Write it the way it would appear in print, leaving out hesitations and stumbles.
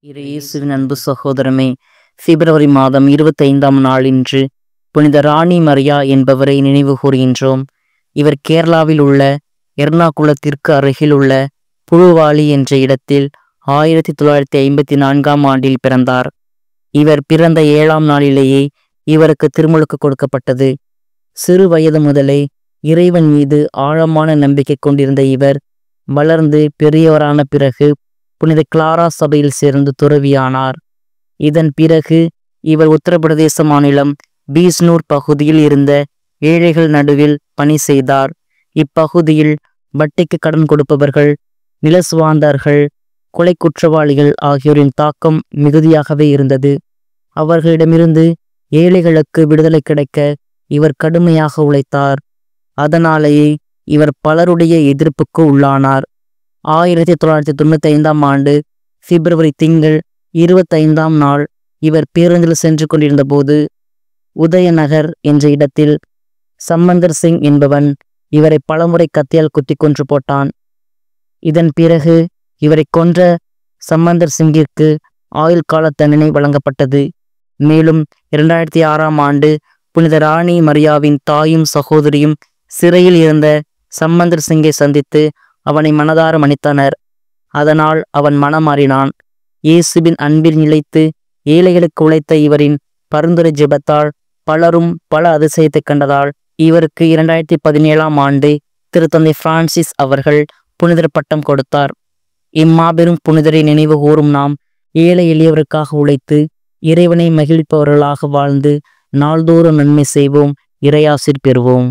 இயேசுவின் அன்பு சகோதரமே, பிப்ரவரி மாதம் 25ஆம் நாளின்று புனித ராணி மரியா என்பவரை நினைவு கூறுகின்றோம். இவர் கேரளாவில் உள்ள எர்ணாகுளத்திற்கு அருகில் உள்ள புழுவாலி என்ற இடத்தில் 1954ஆம் ஆண்டில் பிறந்தார். இவர் பிறந்த 7ஆம் நாளிலேயே இவருக்கு திருமுழுக்கு கொடுக்கப்பட்டது. சிறு வயது முதலே இறைவன் மீது ஆழமான நம்பிக்கை கொண்டிருந்த இவர் வளர்ந்து பெரியவரான பிறகு புனித கிளாரா சபையில் சேர்ந்து துறவியானார். இதன் பிறகு இவர் உத்தரப்பிரதேச மாநிலம் பீஸ்னூர் பகுதியில் இருந்த ஏழைகள் நடுவில் பணி செய்தார். இப்பகுதியில் வட்டிக்கு கடன் கொடுப்பவர்கள், நிலசுவாந்தார்கள், கொலை குற்றவாளிகள் ஆகியோரின் தாக்கம் மிகுதியாகவே இருந்தது. அவர்களிடமிருந்து ஏழைகளுக்கு விடுதலை கிடைக்க இவர் கடுமையாக உழைத்தார். அதனாலேயே இவர் பலருடைய எதிர்ப்புக்கு உள்ளானார். 1995ஆம் ஆண்டு பிப்ரவரி திங்கள் 25ஆம் நாள் இவர் பேருந்தில் சென்று கொண்டிருந்த போது உதயநகர் என்ற இடத்தில் சம்மந்தர் சிங் என்பவன் இவரை பலமுறை கத்தியால் குத்தி கொன்று போட்டான். இதன் பிறகு இவரை கொன்ற சம்மந்தர் சிங்கிற்கு ஆயுள் கால தண்டனை வழங்கப்பட்டது. மேலும் 2006ஆம் ஆண்டு புனித ராணி மரியாவின் தாயும் சகோதரியும் சிறையில் இருந்த சம்மந்தர் சிங்கை சந்தித்து அவனை மனதார மன்னித்தனர். அதனால் அவன் மனமாறினான். இயேசுவின் அன்பில் நிலைத்து ஏழைகளுக்கு உழைத்த இவரின் பரிந்துரை ஜெபத்தால் பலரும் பல அதிசயத்தை கண்டதால் இவருக்கு 2017ஆம் ஆண்டு திருத்தந்தை பிரான்சிஸ் அவர்கள் புனிதர் பட்டம் கொடுத்தார். இம்மாபெரும் புனிதரை நினைவு கூறும் நாம் ஏழை எளியவருக்காக உழைத்து இறைவனை மகிழ்ப்பவர்களாக வாழ்ந்து நாள்தோறும் நன்மை செய்வோம், இறையாசிர் பெறுவோம்.